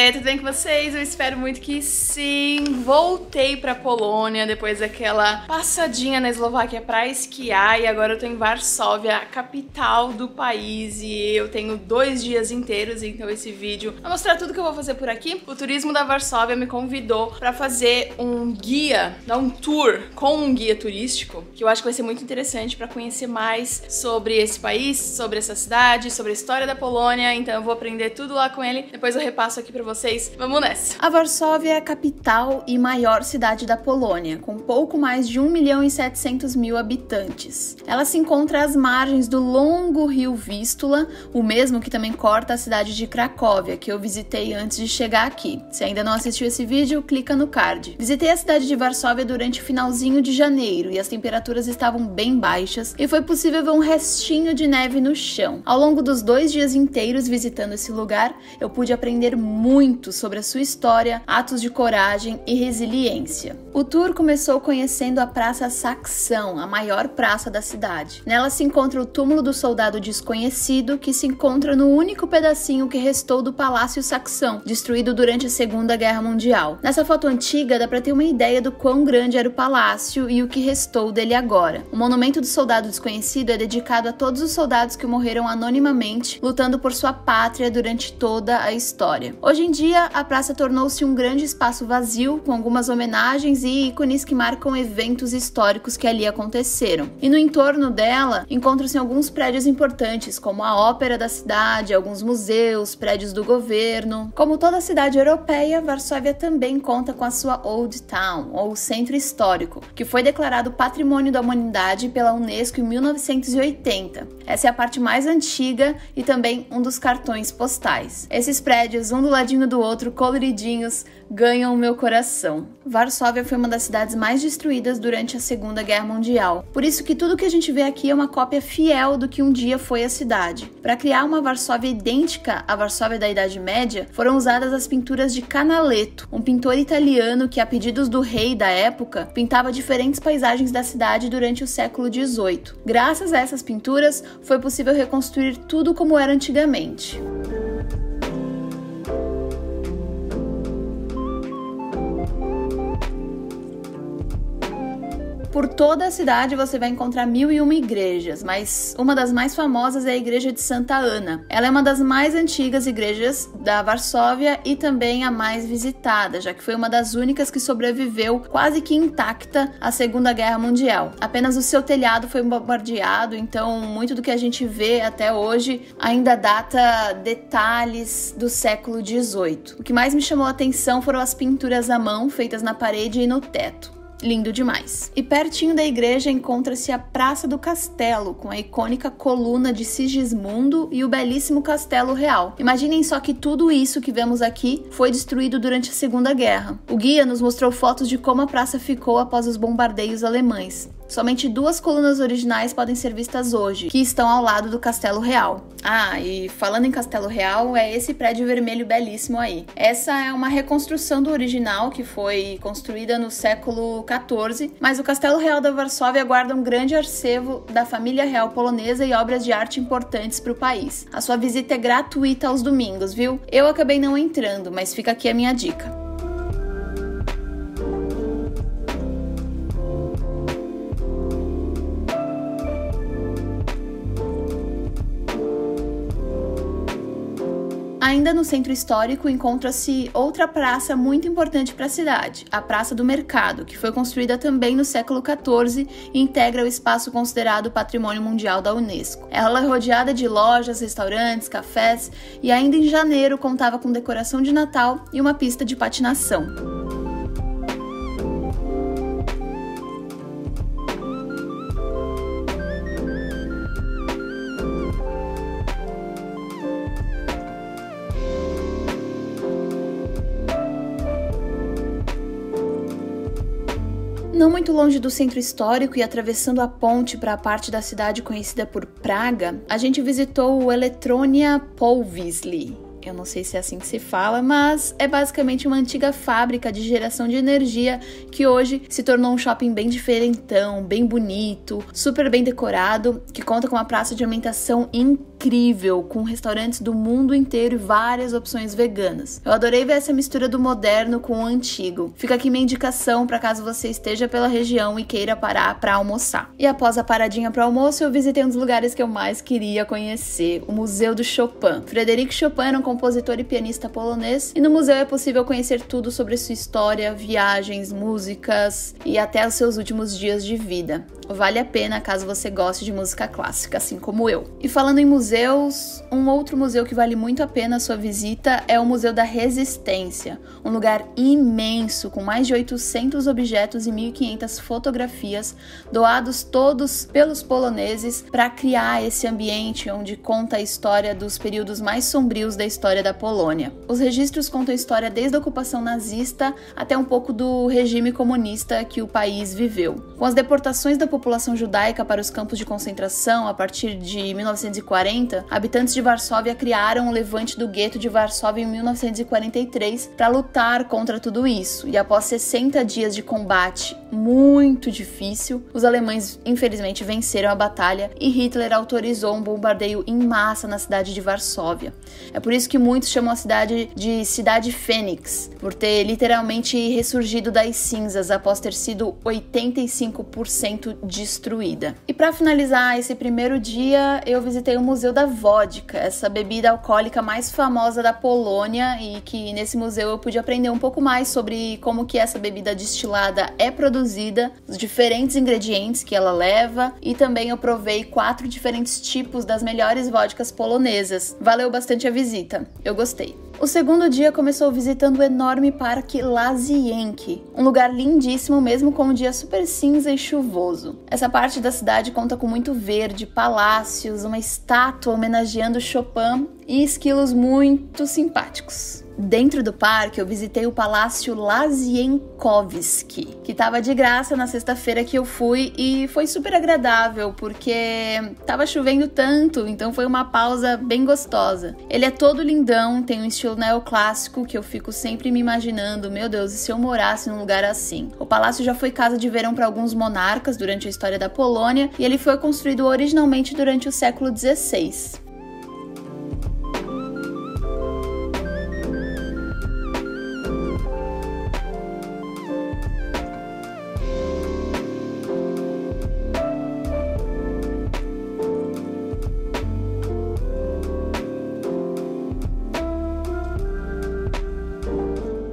aí, tudo bem com vocês? Eu espero muito que sim. Voltei pra Polônia depois daquela passadinha na Eslováquia pra esquiar e agora eu tô em Varsóvia, a capital do país, e eu tenho 2 dias inteiros, então esse vídeo vai mostrar tudo que eu vou fazer por aqui. O Turismo da Varsóvia me convidou pra fazer um guia, dar um tour com um guia turístico, que eu acho que vai ser muito interessante pra conhecer mais sobre esse país, sobre essa cidade, sobre a história da Polônia, então eu vou aprender tudo lá com ele. Depois eu repasso aqui pra vocês. Vamos nessa! A Varsóvia é a capital e maior cidade da Polônia, com pouco mais de 1.700.000 habitantes. Ela se encontra às margens do longo rio Vístula, o mesmo que também corta a cidade de Cracóvia, que eu visitei antes de chegar aqui. Se ainda não assistiu esse vídeo, clica no card. Visitei a cidade de Varsóvia durante o finalzinho de janeiro e as temperaturas estavam bem baixas e foi possível ver um restinho de neve no chão. Ao longo dos 2 dias inteiros visitando esse lugar, eu pude aprender muito sobre a sua história, atos de coragem e resiliência. O tour começou conhecendo a Praça Saxão, a maior praça da cidade. Nela se encontra o túmulo do soldado desconhecido, que se encontra no único pedacinho que restou do Palácio Saxão, destruído durante a Segunda Guerra Mundial. Nessa foto antiga dá pra ter uma ideia do quão grande era o palácio e o que restou dele agora. O monumento do soldado desconhecido é dedicado a todos os soldados que morreram anonimamente, lutando por sua pátria durante toda a história. Hoje em dia, a praça tornou-se um grande espaço vazio, com algumas homenagens e ícones que marcam eventos históricos que ali aconteceram. E no entorno dela, encontram-se alguns prédios importantes, como a ópera da cidade, alguns museus, prédios do governo. Como toda cidade europeia, Varsóvia também conta com a sua Old Town, ou Centro Histórico, que foi declarado Patrimônio da Humanidade pela Unesco em 1980. Essa é a parte mais antiga e também um dos cartões postais. Esses prédios, um do ladinho do outro, coloridinhos, ganham o meu coração. Varsóvia foi uma das cidades mais destruídas durante a Segunda Guerra Mundial. Por isso que tudo que a gente vê aqui é uma cópia fiel do que um dia foi a cidade. Para criar uma Varsóvia idêntica à Varsóvia da Idade Média, foram usadas as pinturas de Canaletto, um pintor italiano que, a pedidos do rei da época, pintava diferentes paisagens da cidade durante o século XVIII. Graças a essas pinturas, foi possível reconstruir tudo como era antigamente. Por toda a cidade você vai encontrar 1001 igrejas, mas uma das mais famosas é a Igreja de Santa Ana. Ela é uma das mais antigas igrejas da Varsóvia e também a mais visitada, já que foi uma das únicas que sobreviveu quase que intacta à Segunda Guerra Mundial. Apenas o seu telhado foi bombardeado, então muito do que a gente vê até hoje ainda data detalhes do século XVIII. O que mais me chamou a atenção foram as pinturas à mão feitas na parede e no teto. Lindo demais. E pertinho da igreja encontra-se a Praça do Castelo, com a icônica coluna de Sigismundo e o belíssimo Castelo Real. Imaginem só que tudo isso que vemos aqui foi destruído durante a Segunda Guerra. O guia nos mostrou fotos de como a praça ficou após os bombardeios alemães. Somente 2 colunas originais podem ser vistas hoje, que estão ao lado do Castelo Real. Ah, e falando em Castelo Real, é esse prédio vermelho belíssimo aí. Essa é uma reconstrução do original, que foi construída no século XIV, mas o Castelo Real da Varsóvia guarda um grande acervo da família real polonesa e obras de arte importantes para o país. A sua visita é gratuita aos domingos, viu? Eu acabei não entrando, mas fica aqui a minha dica. Ainda no centro histórico encontra-se outra praça muito importante para a cidade, a Praça do Mercado, que foi construída também no século XIV e integra o espaço considerado Patrimônio Mundial da Unesco. Ela é rodeada de lojas, restaurantes, cafés e ainda em janeiro contava com decoração de Natal e uma pista de patinação. Não muito longe do centro histórico e atravessando a ponte para a parte da cidade conhecida por Praga, a gente visitou o Elektronia Półwysły. Eu não sei se é assim que se fala, mas é basicamente uma antiga fábrica de geração de energia que hoje se tornou um shopping bem diferentão, bem bonito, super bem decorado, que conta com uma praça de alimentação incrível. incrível, com restaurantes do mundo inteiro e várias opções veganas. Eu adorei ver essa mistura do moderno com o antigo. Fica aqui minha indicação para caso você esteja pela região e queira parar para almoçar. E após a paradinha para almoço, eu visitei um dos lugares que eu mais queria conhecer, o Museu do Chopin. Frédéric Chopin era um compositor e pianista polonês, e no museu é possível conhecer tudo sobre sua história, viagens, músicas e até os seus últimos dias de vida. Vale a pena caso você goste de música clássica, assim como eu. E falando em museus, um outro museu que vale muito a pena a sua visita é o Museu da Resistência, um lugar imenso com mais de 800 objetos e 1.500 fotografias, doados todos pelos poloneses para criar esse ambiente onde conta a história dos períodos mais sombrios da história da Polônia. Os registros contam a história desde a ocupação nazista até um pouco do regime comunista que o país viveu. Com as deportações da população judaica para os campos de concentração a partir de 1940, habitantes de Varsóvia criaram o levante do gueto de Varsóvia em 1943 para lutar contra tudo isso. E após 60 dias de combate muito difícil, os alemães infelizmente venceram a batalha e Hitler autorizou um bombardeio em massa na cidade de Varsóvia. É por isso que muitos chamam a cidade de Cidade Fênix, por ter literalmente ressurgido das cinzas após ter sido 85% destruída. E para finalizar esse primeiro dia, eu visitei o Museu da Vodka, essa bebida alcoólica mais famosa da Polônia, e que nesse museu eu pude aprender um pouco mais sobre como que essa bebida destilada é produzida, os diferentes ingredientes que ela leva, e também eu provei 4 diferentes tipos das melhores vodkas polonesas. Valeu bastante a visita, eu gostei. O segundo dia começou visitando o enorme Parque Łazienkii, um lugar lindíssimo mesmo com um dia super cinza e chuvoso. Essa parte da cidade conta com muito verde, palácios, uma estátua homenageando Chopin e esquilos muito simpáticos. Dentro do parque, eu visitei o Palácio Łazienkowski, que estava de graça na sexta-feira que eu fui, e foi super agradável, porque estava chovendo tanto, então foi uma pausa bem gostosa. Ele é todo lindão, tem um estilo neoclássico que eu fico sempre me imaginando, meu Deus, e se eu morasse num lugar assim? O palácio já foi casa de verão para alguns monarcas durante a história da Polônia, e ele foi construído originalmente durante o século XVI.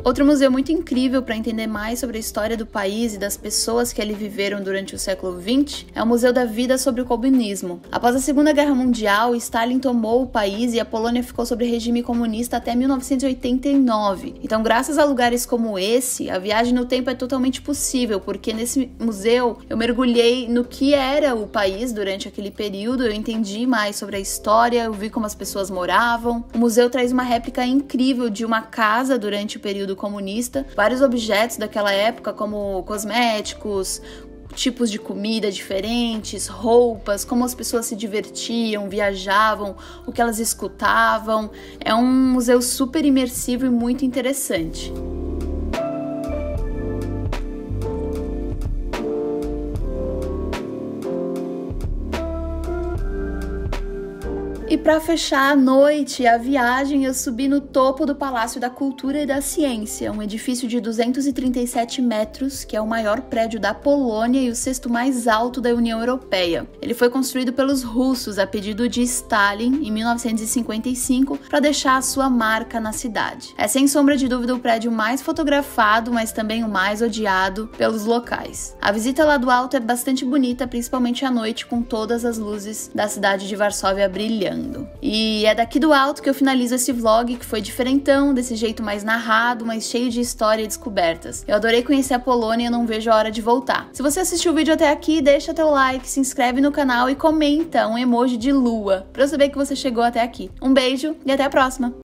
Outro museu muito incrível para entender mais sobre a história do país e das pessoas que ali viveram durante o século XX é o Museu da Vida sobre o Comunismo. Após a Segunda Guerra Mundial, Stalin tomou o país e a Polônia ficou sob regime comunista até 1989. Então, graças a lugares como esse, a viagem no tempo é totalmente possível, porque nesse museu eu mergulhei no que era o país durante aquele período, eu entendi mais sobre a história, eu vi como as pessoas moravam. O museu traz uma réplica incrível de uma casa durante o período comunista, vários objetos daquela época, como cosméticos, tipos de comida diferentes, roupas, como as pessoas se divertiam, viajavam, o que elas escutavam. É um museu super imersivo e muito interessante. E para fechar a noite e a viagem, eu subi no topo do Palácio da Cultura e da Ciência, um edifício de 237 metros, que é o maior prédio da Polônia e o sexto mais alto da União Europeia. Ele foi construído pelos russos a pedido de Stalin em 1955 para deixar a sua marca na cidade. É sem sombra de dúvida o prédio mais fotografado, mas também o mais odiado pelos locais. A visita lá do alto é bastante bonita, principalmente à noite, com todas as luzes da cidade de Varsóvia brilhando. E é daqui do alto que eu finalizo esse vlog, que foi diferentão, desse jeito mais narrado, mas cheio de história e descobertas. Eu adorei conhecer a Polônia e eu não vejo a hora de voltar. Se você assistiu o vídeo até aqui, deixa teu like, se inscreve no canal e comenta um emoji de lua, pra eu saber que você chegou até aqui. Um beijo e até a próxima!